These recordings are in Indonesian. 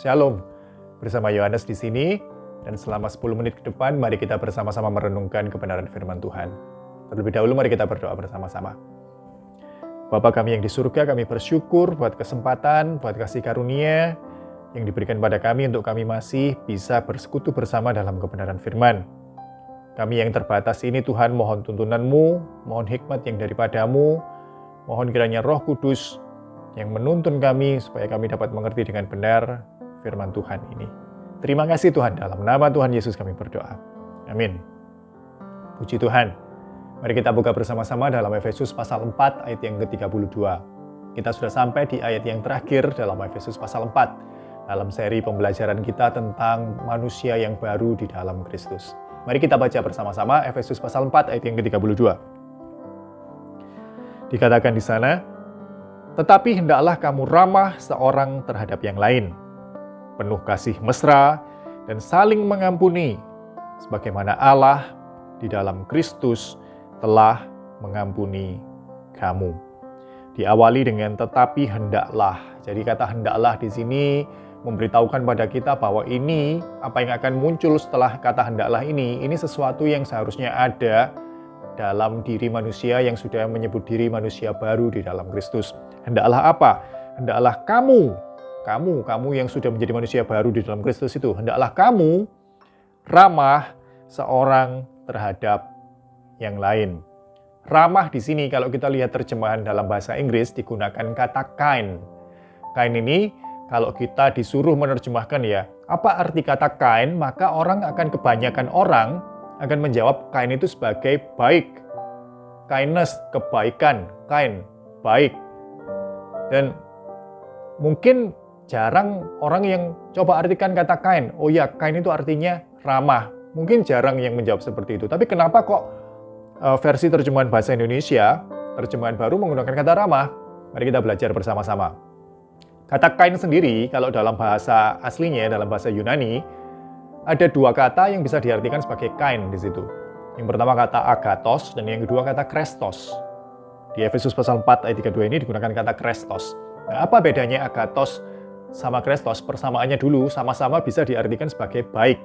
Shalom, bersama Yohanes di sini, dan selama 10 menit ke depan, mari kita bersama-sama merenungkan kebenaran firman Tuhan. Terlebih dahulu, mari kita berdoa bersama-sama. Bapa kami yang di surga, kami bersyukur buat kesempatan, buat kasih karunia yang diberikan pada kami untuk kami masih bisa bersekutu bersama dalam kebenaran firman. Kami yang terbatas ini, Tuhan, mohon tuntunan-Mu, mohon hikmat yang daripadamu, mohon kiranya Roh Kudus yang menuntun kami supaya kami dapat mengerti dengan benar firman Tuhan ini. Terima kasih Tuhan, dalam nama Tuhan Yesus kami berdoa. Amin. Puji Tuhan. Mari kita buka bersama-sama dalam Efesus pasal 4 ayat yang ke-32. Kita sudah sampai di ayat yang terakhir dalam Efesus pasal 4 dalam seri pembelajaran kita tentang manusia yang baru di dalam Kristus. Mari kita baca bersama-sama Efesus pasal 4 ayat yang ke-32. Dikatakan di sana, "Tetapi hendaklah kamu ramah seorang terhadap yang lain, penuh kasih mesra dan saling mengampuni, sebagaimana Allah di dalam Kristus telah mengampuni kamu." Diawali dengan tetapi hendaklah. Jadi kata hendaklah di sini memberitahukan pada kita bahwa ini, apa yang akan muncul setelah kata hendaklah ini sesuatu yang seharusnya ada dalam diri manusia yang sudah menyebut diri manusia baru di dalam Kristus. Hendaklah apa? Hendaklah kamu yang sudah menjadi manusia baru di dalam Kristus itu, hendaklah kamu ramah seorang terhadap yang lain. Ramah di sini kalau kita lihat terjemahan dalam bahasa Inggris digunakan kata kind. Kind ini kalau kita disuruh menerjemahkan ya, apa arti kata kind, maka kebanyakan orang akan menjawab kind itu sebagai baik. Kindness, kebaikan, kind, baik. Dan mungkin jarang orang yang coba artikan kata kind. Oh ya, kind itu artinya ramah. Mungkin jarang yang menjawab seperti itu. Tapi kenapa kok versi terjemahan bahasa Indonesia, terjemahan baru menggunakan kata ramah? Mari kita belajar bersama-sama. Kata kind sendiri, kalau dalam bahasa aslinya, dalam bahasa Yunani, ada dua kata yang bisa diartikan sebagai kind di situ. Yang pertama kata agathos, dan yang kedua kata krestos. Di Efesus pasal 4 ayat 32 ini digunakan kata krestos. Nah, apa bedanya agathos sama krestos? Persamaannya dulu, sama-sama bisa diartikan sebagai baik.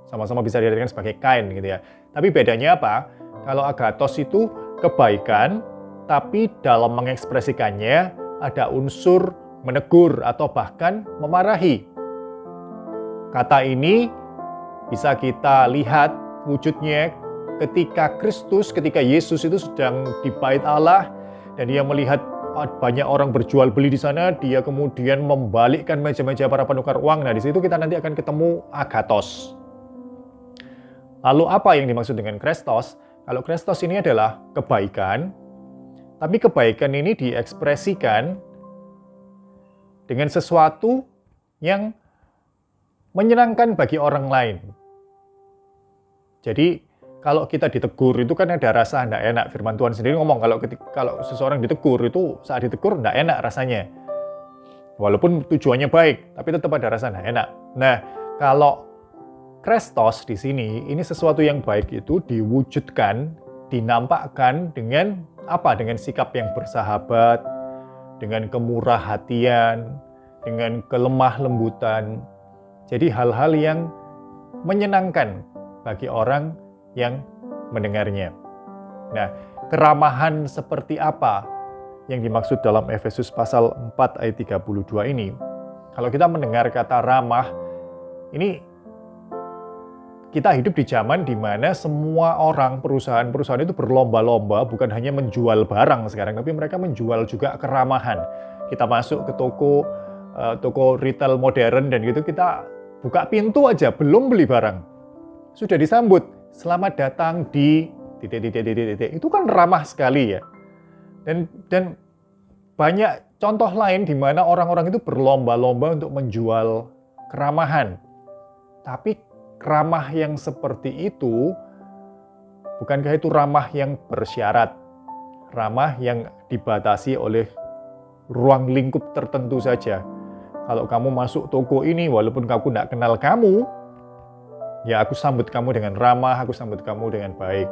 Sama-sama bisa diartikan sebagai kind gitu ya. Tapi bedanya apa? Kalau agathos itu kebaikan, tapi dalam mengekspresikannya ada unsur menegur atau bahkan memarahi. Kata ini bisa kita lihat wujudnya ketika Yesus itu sedang di bait Allah dan dia melihat banyak orang berjual beli di sana, dia kemudian membalikkan meja-meja para penukar uang. Nah, di situ kita nanti akan ketemu agathos. Lalu apa yang dimaksud dengan krestos? Kalau krestos ini adalah kebaikan, tapi kebaikan ini diekspresikan dengan sesuatu yang menyenangkan bagi orang lain. Jadi, kalau kita ditegur itu kan ada rasa tidak enak. Firman Tuhan sendiri ngomong kalau seseorang ditegur itu saat ditegur tidak enak rasanya. Walaupun tujuannya baik, tapi tetap ada rasa tidak enak. Nah, kalau krestos di sini, ini sesuatu yang baik itu diwujudkan, dinampakkan dengan apa? Dengan sikap yang bersahabat, dengan kemurah hatian, dengan kelemah lembutan. Jadi hal-hal yang menyenangkan bagi orang yang mendengarnya. Nah, keramahan seperti apa yang dimaksud dalam Efesus pasal 4 ayat 32 ini? Kalau kita mendengar kata ramah, ini kita hidup di zaman di mana semua orang, perusahaan-perusahaan itu berlomba-lomba bukan hanya menjual barang sekarang, tapi mereka menjual juga keramahan. Kita masuk ke toko retail modern dan gitu, kita buka pintu aja, belum beli barang, sudah disambut, selamat datang di titik. Itu kan ramah sekali ya. Dan banyak contoh lain di mana orang-orang itu berlomba-lomba untuk menjual keramahan. Tapi ramah yang seperti itu, bukankah itu ramah yang bersyarat? Ramah yang dibatasi oleh ruang lingkup tertentu saja. Kalau kamu masuk toko ini, walaupun aku tidak kenal kamu, ya aku sambut kamu dengan ramah, aku sambut kamu dengan baik.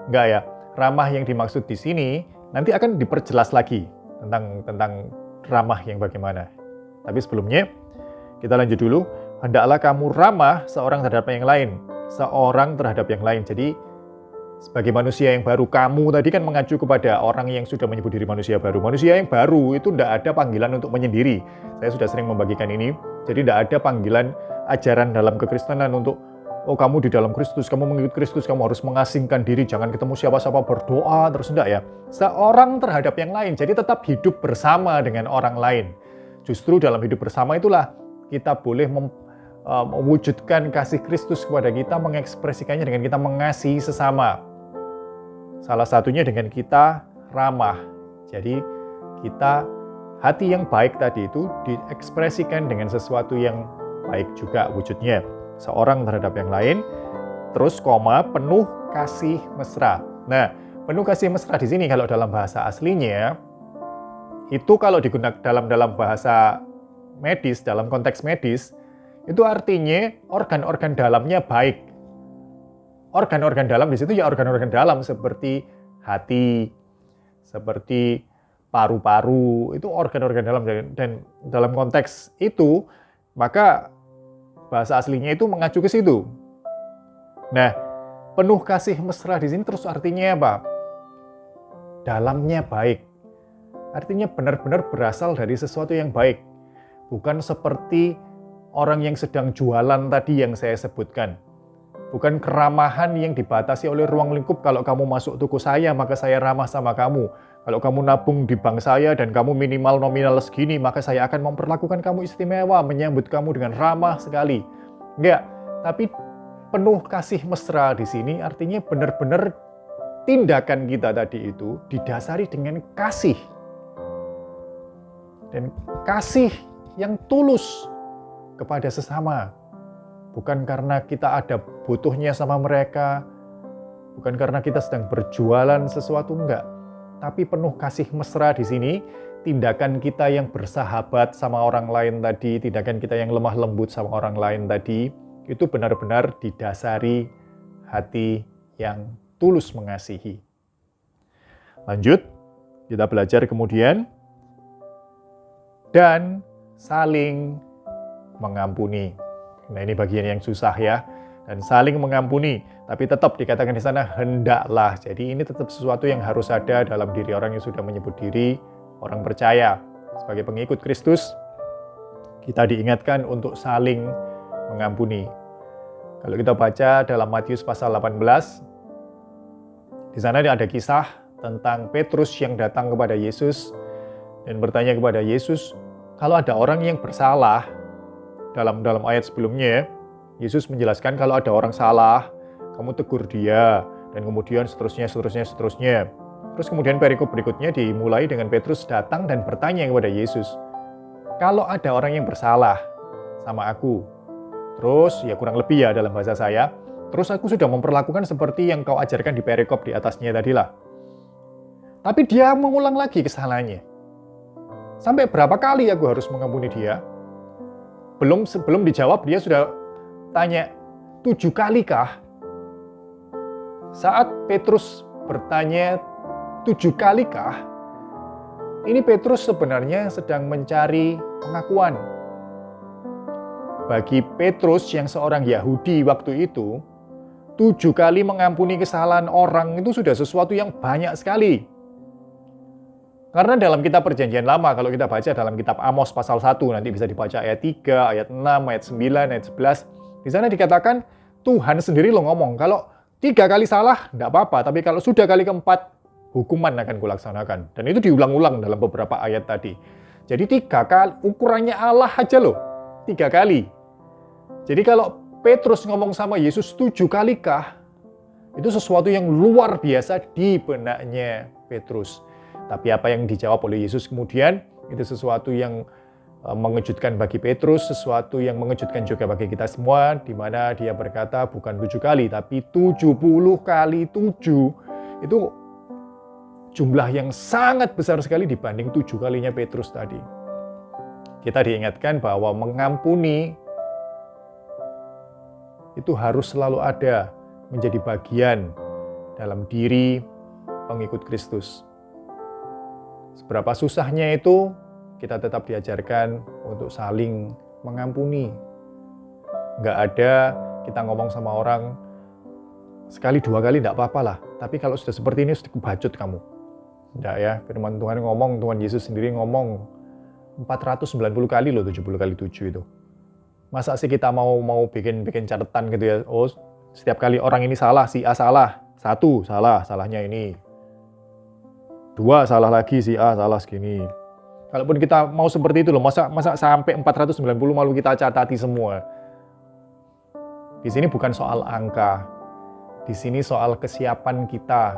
Enggak ya, ramah yang dimaksud di sini nanti akan diperjelas lagi tentang ramah yang bagaimana. Tapi sebelumnya, Kita lanjut dulu. Hendaklah kamu ramah seorang terhadap yang lain. Seorang terhadap yang lain. Jadi, sebagai manusia yang baru, kamu tadi kan mengacu kepada orang yang sudah menyebut diri manusia baru. Manusia yang baru itu tidak ada panggilan untuk menyendiri. Saya sudah sering membagikan ini. Jadi tidak ada panggilan ajaran dalam kekristenan untuk, oh kamu di dalam Kristus, kamu mengikut Kristus, kamu harus mengasingkan diri, jangan ketemu siapa-siapa, berdoa, terus enggak ya. Seorang terhadap yang lain, jadi tetap hidup bersama dengan orang lain. Justru dalam hidup bersama itulah kita boleh mewujudkan kasih Kristus kepada kita, mengekspresikannya dengan kita mengasihi sesama. Salah satunya dengan kita ramah. Jadi kita hati yang baik tadi itu diekspresikan dengan sesuatu yang baik juga wujudnya. Seorang terhadap yang lain, terus penuh kasih mesra. Nah, penuh kasih mesra di sini kalau dalam bahasa aslinya, itu kalau digunakan dalam bahasa medis, dalam konteks medis, itu artinya organ-organ dalamnya baik. Organ-organ dalam di situ ya organ-organ dalam seperti hati, seperti paru-paru, itu organ-organ dalam. Dan dalam konteks itu, maka bahasa aslinya itu mengacu ke situ. Nah, penuh kasih mesra di sini terus artinya apa? Dalamnya baik. Artinya benar-benar berasal dari sesuatu yang baik. Bukan seperti orang yang sedang jualan tadi yang saya sebutkan. Bukan keramahan yang dibatasi oleh ruang lingkup. Kalau kamu masuk toko saya, maka saya ramah sama kamu. Kalau kamu nabung di bank saya dan kamu minimal nominal segini, maka saya akan memperlakukan kamu istimewa, menyambut kamu dengan ramah sekali. Enggak, tapi penuh kasih mesra di sini artinya benar-benar tindakan kita tadi itu didasari dengan kasih. Dan kasih yang tulus kepada sesama. Bukan karena kita ada butuhnya sama mereka, bukan karena kita sedang berjualan sesuatu, enggak. Tapi penuh kasih mesra di sini, tindakan kita yang bersahabat sama orang lain tadi, tindakan kita yang lemah lembut sama orang lain tadi, itu benar-benar didasari hati yang tulus mengasihi. Lanjut, kita belajar kemudian, dan saling mengampuni. Nah, ini bagian yang susah ya. Dan saling mengampuni, tapi tetap dikatakan di sana hendaklah. Jadi ini tetap sesuatu yang harus ada dalam diri orang yang sudah menyebut diri orang percaya. Sebagai pengikut Kristus, kita diingatkan untuk saling mengampuni. Kalau kita baca dalam Matius pasal 18, di sana ada kisah tentang Petrus yang datang kepada Yesus dan bertanya kepada Yesus, kalau ada orang yang bersalah, dalam ayat sebelumnya, Yesus menjelaskan kalau ada orang salah, kamu tegur dia, dan kemudian seterusnya. Terus kemudian perikop berikutnya dimulai dengan Petrus datang dan bertanya kepada Yesus, kalau ada orang yang bersalah sama aku, terus ya kurang lebih ya dalam bahasa saya, terus aku sudah memperlakukan seperti yang kau ajarkan di perikop di atasnya tadilah. Tapi dia mengulang lagi kesalahannya. Sampai berapa kali aku harus mengampuni dia? Sebelum dijawab, dia sudah tanya, 7 kalikah? Saat Petrus bertanya 7 kalikah, ini Petrus sebenarnya sedang mencari pengakuan. Bagi Petrus yang seorang Yahudi waktu itu, 7 kali mengampuni kesalahan orang itu sudah sesuatu yang banyak sekali. Karena dalam kitab perjanjian lama, kalau kita baca dalam kitab Amos pasal 1, nanti bisa dibaca ayat 3, ayat 6, ayat 9, ayat 11. Di sana dikatakan, Tuhan sendiri lo ngomong, kalau 3 kali salah, enggak apa-apa. Tapi kalau sudah kali keempat, hukuman akan kulaksanakan. Dan itu diulang-ulang dalam beberapa ayat tadi. Jadi 3 kali, ukurannya Allah aja loh. 3 kali. Jadi kalau Petrus ngomong sama Yesus 7 kalikah, itu sesuatu yang luar biasa di benaknya Petrus. Tapi apa yang dijawab oleh Yesus kemudian, itu sesuatu yang mengejutkan bagi Petrus, sesuatu yang mengejutkan juga bagi kita semua, di mana dia berkata bukan 7 kali, tapi 70 kali 7. Itu jumlah yang sangat besar sekali dibanding 7 kalinya Petrus tadi. Kita diingatkan bahwa mengampuni itu harus selalu ada, menjadi bagian dalam diri pengikut Kristus. Seberapa susahnya itu, kita tetap diajarkan untuk saling mengampuni. Nggak ada kita ngomong sama orang, sekali dua kali nggak apa-apa lah. Tapi kalau sudah seperti ini, sudah kebacut kamu. Nggak ya, firman Tuhan ngomong, Tuhan Yesus sendiri ngomong 490 kali loh, 70 kali 7 itu. Masa sih kita mau bikin catatan gitu ya, oh setiap kali orang ini salah, si A salah, 1 salah, salahnya ini. 2 salah lagi, si A salah segini. Kalaupun kita mau seperti itu loh, masa sampai 490 malu kita catati semua. Di sini bukan soal angka, di sini soal kesiapan kita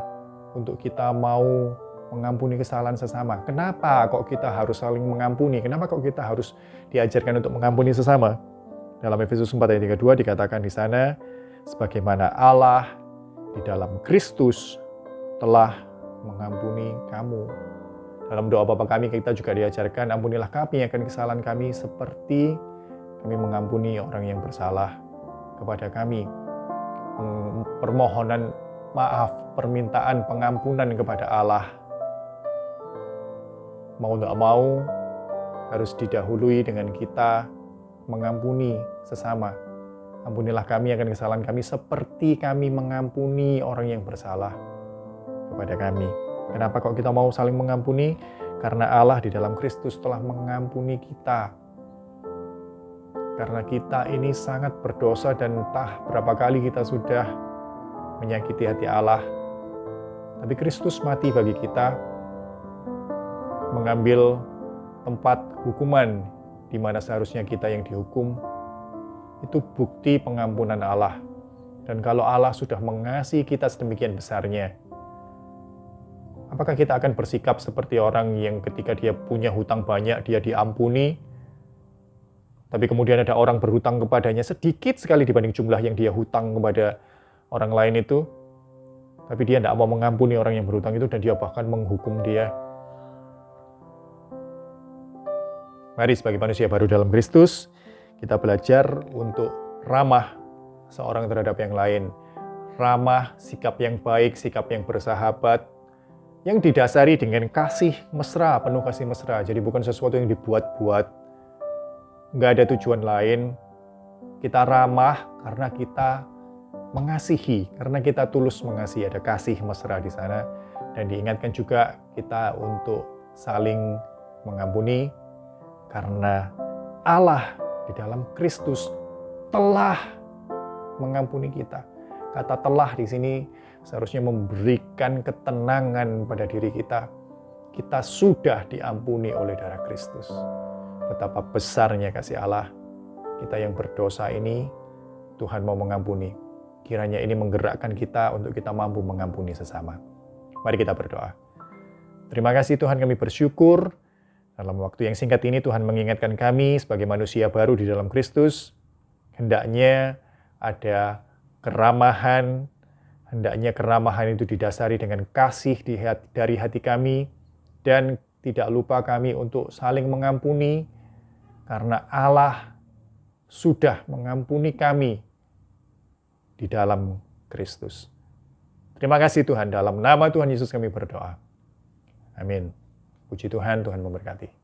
untuk kita mau mengampuni kesalahan sesama. Kenapa kok kita harus saling mengampuni? Kenapa kok kita harus diajarkan untuk mengampuni sesama? Dalam Efesus 4 ayat 32 dikatakan di sana, sebagaimana Allah di dalam Kristus telah mengampuni kamu. Dalam doa Bapa kami kita juga diajarkan, ampunilah kami akan kesalahan kami seperti kami mengampuni orang yang bersalah kepada kami. Permohonan maaf, permintaan pengampunan kepada Allah, mau tidak mau harus didahului dengan kita mengampuni sesama. Ampunilah kami akan kesalahan kami seperti kami mengampuni orang yang bersalah kepada kami. Kenapa kok kita mau saling mengampuni? Karena Allah di dalam Kristus telah mengampuni kita. Karena kita ini sangat berdosa dan entah berapa kali kita sudah menyakiti hati Allah. Tapi Kristus mati bagi kita, mengambil tempat hukuman di mana seharusnya kita yang dihukum. Itu bukti pengampunan Allah. Dan kalau Allah sudah mengasihi kita sedemikian besarnya, apakah kita akan bersikap seperti orang yang ketika dia punya hutang banyak, dia diampuni, tapi kemudian ada orang berhutang kepadanya sedikit sekali dibanding jumlah yang dia hutang kepada orang lain itu, tapi dia tidak mau mengampuni orang yang berhutang itu dan dia bahkan menghukum dia. Mari sebagai manusia baru dalam Kristus, kita belajar untuk ramah seorang terhadap yang lain. Ramah, sikap yang baik, sikap yang bersahabat, yang didasari dengan kasih mesra, penuh kasih mesra. Jadi bukan sesuatu yang dibuat-buat, nggak ada tujuan lain. Kita ramah karena kita mengasihi, karena kita tulus mengasihi, ada kasih mesra di sana. Dan diingatkan juga kita untuk saling mengampuni, karena Allah di dalam Kristus telah mengampuni kita. Kata telah di sini seharusnya memberikan ketenangan pada diri kita. Kita sudah diampuni oleh darah Kristus. Betapa besarnya kasih Allah. Kita yang berdosa ini, Tuhan mau mengampuni. Kiranya ini menggerakkan kita untuk kita mampu mengampuni sesama. Mari kita berdoa. Terima kasih Tuhan, kami bersyukur. Dalam waktu yang singkat ini Tuhan mengingatkan kami sebagai manusia baru di dalam Kristus. Hendaknya ada keramahan, hendaknya keramahan itu didasari dengan kasih dari hati kami, dan tidak lupa kami untuk saling mengampuni, karena Allah sudah mengampuni kami di dalam Kristus. Terima kasih Tuhan, dalam nama Tuhan Yesus kami berdoa. Amin. Puji Tuhan, Tuhan memberkati.